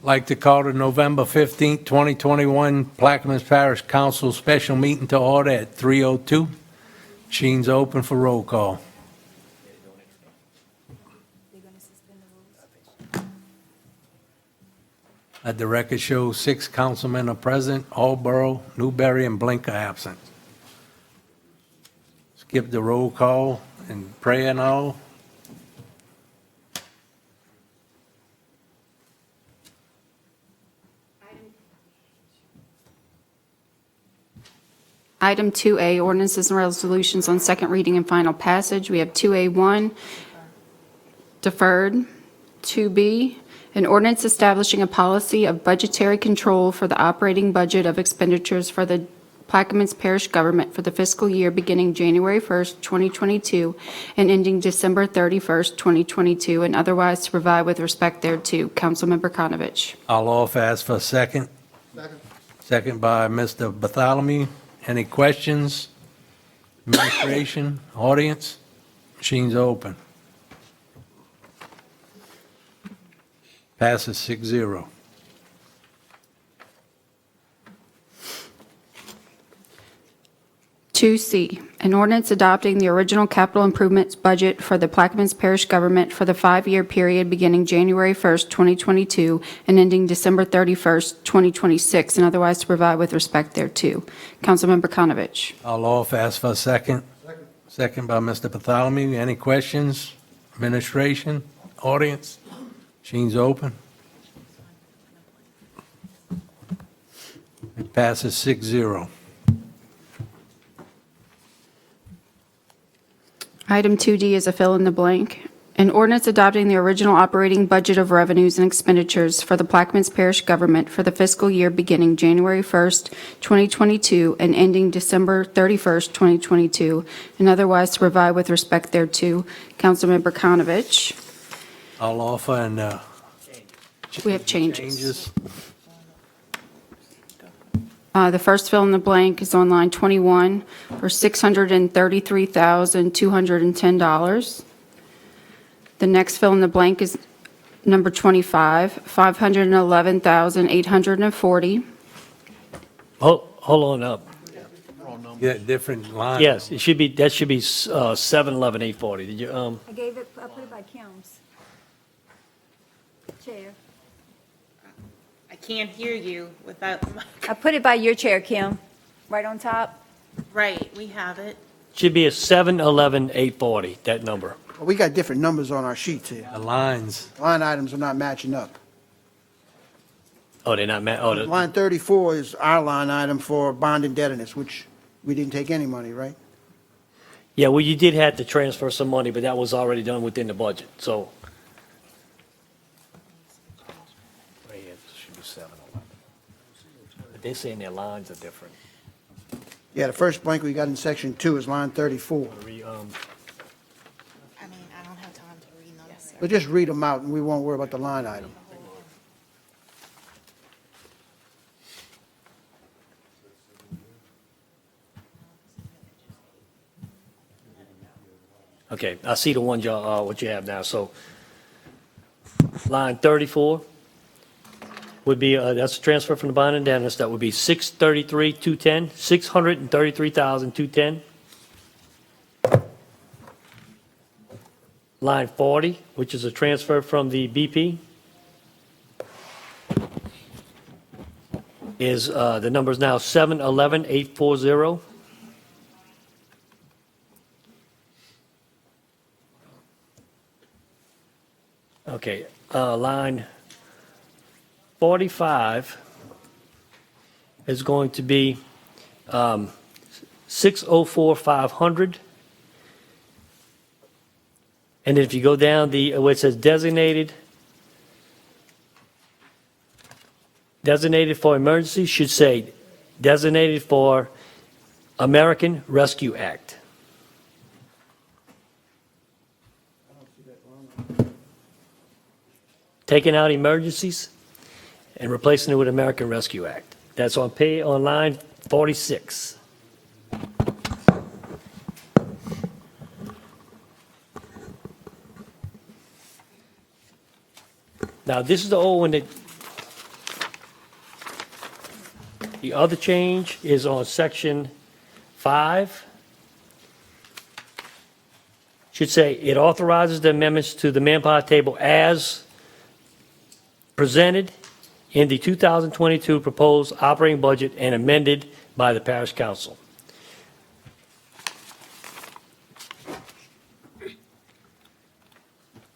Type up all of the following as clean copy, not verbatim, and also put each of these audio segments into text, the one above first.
Like to call the November 15th, 2021 Plaquemines Parish Council Special Meeting to order at 3:02. Machine's open for roll call. Let the record show 6 councilmen are present, Alborough, Newberry, and Blink are absent. Skip the roll call and pray and all. Item 2A, ordinances and resolutions on second reading and final passage. We have 2A1, deferred. 2B, an ordinance establishing a policy of budgetary control for the operating budget of expenditures for the Plaquemines Parish government for the fiscal year beginning January 1st, 2022, and ending December 31st, 2022, and otherwise to provide with respect thereto. Councilmember Konovich. I'll offer ask for a second. Second by Mr. Bartholomew. Any questions? Administration, audience? Machine's open. Passes 6-0. C, an ordinance adopting the original capital improvements budget for the Plaquemines Parish government for the 5-year period beginning January 1st, 2022, and ending December 31st, 2026, and otherwise to provide with respect thereto. Councilmember Konovich. I'll offer ask for a second. Second by Mr. Bartholomew. Any questions? Administration, audience? Machine's open. It passes 6-0. Item 2D is a fill in the blank. An ordinance adopting the original operating budget of revenues and expenditures for the Plaquemines Parish government for the fiscal year beginning January 1st, 2022, and ending December 31st, 2022, and otherwise to provide with respect thereto. Councilmember Konovich. I'll offer and We have changes. changes. The first fill in the blank is on line 21 for $633,210. The next fill in the blank is number 25, $511,840. Hold on up. Yeah, different line. Yes, it should be, that should be 711,840. Did you, I put it by Kim's chair. I can't hear you without the mic. I put it by your chair, Kim, right on top. Right, we have it. should be a 711,840, that number. Well, we got different numbers on our sheets here. The lines. Line items are not matching up. Oh, they're not, Line 34 is our line item for bond indebtedness, which we didn't take any money, right? yeah, well, you did have to transfer some money, but that was already done within the budget, so. Right here, this should be 711. But they're saying their lines are different. Yeah, the first blank we got in section 2 is line 34. I mean, I don't have time to read numbers. But just read them out and we won't worry about the line item. Okay, I see the one, what you have now, so. Line 34 would be, that's a transfer from the bond indebtedness, that would be 633,210, 633,210. Line 40, which is a transfer from the BP, is, the number is now 711,840. Okay, line 45 is going to be 604,500. And if you go down where it says designated for emergency, should say designated for American Rescue Act. Taking out emergencies and replacing it with American Rescue Act. That's on line 46. Now, this is the old one that, the other change is on section 5. Should say, it authorizes the amendments to the manpower table as presented in the 2022 proposed operating budget and amended by the parish council.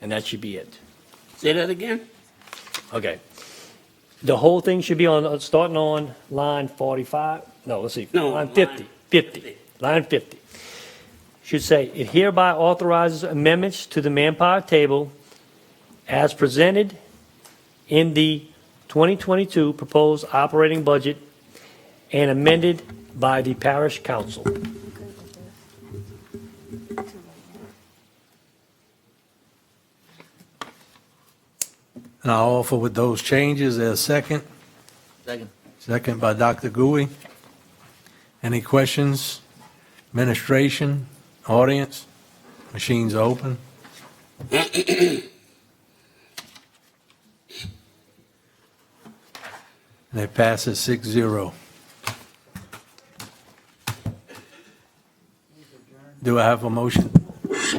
And that should be it. Say that again? Okay. The whole thing should be on, starting on line 45, no, let's see, No, line 50, 50, line 50. Should say, it hereby authorizes amendments to the manpower table as presented in the 2022 proposed operating budget and amended by the parish council. And I'll offer with those changes as second. Second. Second by Dr. Gui. Any questions? Administration, audience? Machines open. And it passes 6-0. Do I have a motion?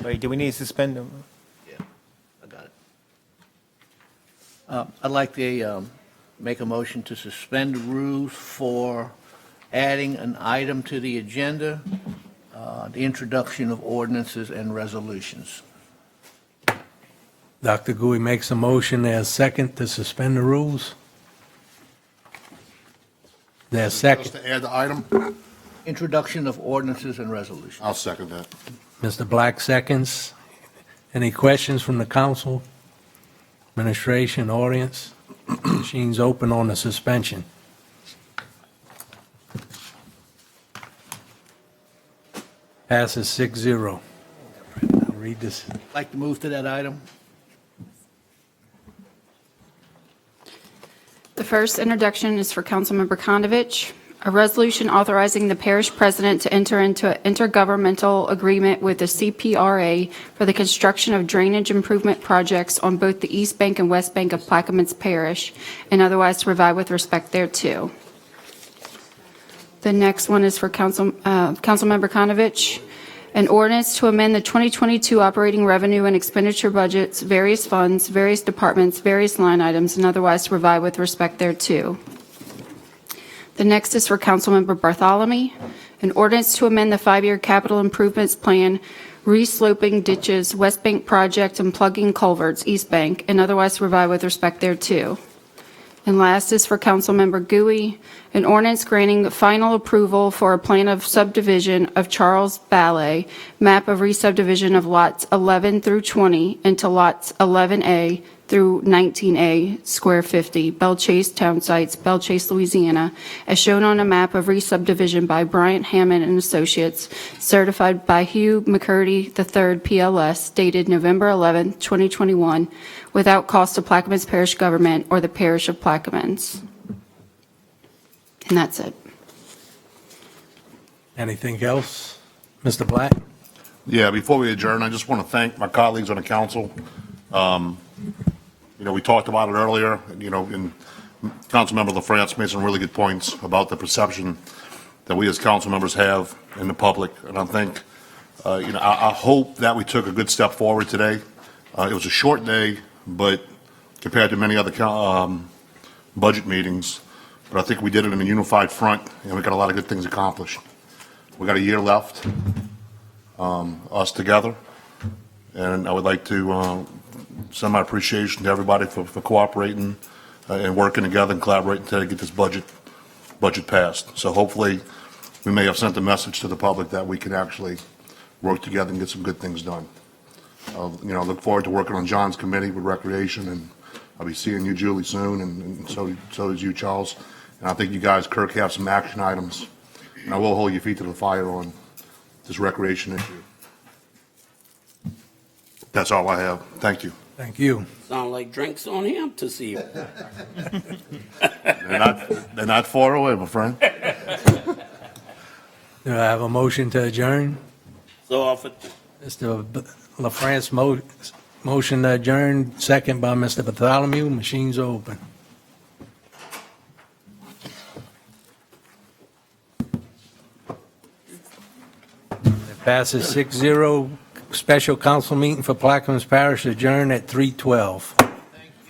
Wait, do we need to suspend them? I got it. I'd like to make a motion to suspend the rules for adding an item to the agenda, the introduction of ordinances and resolutions. Dr. Gui makes a motion as second to suspend the rules. There's Just second. to add the item, Introduction of ordinances and resolutions. I'll second that. Mr. Black seconds. Any questions from the council? Administration, audience? Machines open on the suspension. Passes 6-0. I'll read this. I'd like to move to that item. The first introduction is for Councilmember Konovich. A resolution authorizing the parish president to enter into an intergovernmental agreement with the CPRA for the construction of drainage improvement projects on both the east bank and west bank of Plaquemines Parish, and otherwise to provide with respect thereto. The next one is for Councilmember Konovich. An ordinance to amend the 2022 operating revenue and expenditure budgets, various funds, various departments, various line items, and otherwise to provide with respect thereto. The next is for Councilmember Bartholomew. An ordinance to amend the 5-year capital improvements plan, resloping ditches, West Bank project, and plugging culverts, East Bank, and otherwise to provide with respect thereto. And last is for Councilmember Gui. An ordinance granting final approval for a plan of subdivision of Charles Ballet, map of re-subdivision of lots 11 through 20 into lots 11A through 19A, square 50, Belle Chase Town Sites, Belle Chase, Louisiana, as shown on a map of re-subdivision by Bryant Hammond and Associates, certified by Hugh McCurdy III, PLS, dated November 11, 2021, without cost to Plaquemines Parish government or the parish of Plaquemines. And that's it. Anything else? Mr. Black? Yeah, before we adjourn, I just want to thank my colleagues on the council. We talked about it earlier, and Councilmember LaFrance made some really good points about the perception that we as council members have in the public. And I think, I hope that we took a good step forward today. It was a short day, but compared to many other budget meetings, but I think we did it in a unified front, and we got a lot of good things accomplished. We got a year left, us together, and I would like to send my appreciation to everybody for cooperating and working together and collaborating to get this budget passed. So hopefully, we may have sent a message to the public that we can actually work together and get some good things done. Look forward to working on John's committee with recreation, and I'll be seeing you, Julie, soon, and so does you, Charles. And I think you guys, Kirk, have some action items, and I will hold your feet to the fire on this recreation issue. That's all I have. Thank you. Thank you. Sound like drinks on him to see you. They're not far away, my friend. Do I have a motion to adjourn? So often. Mr. LaFrance Motion to adjourn, second by Mr. Bartholomew. Machines open. It passes 6-0. Special council meeting for Plaquemines Parish adjourned at 3:12.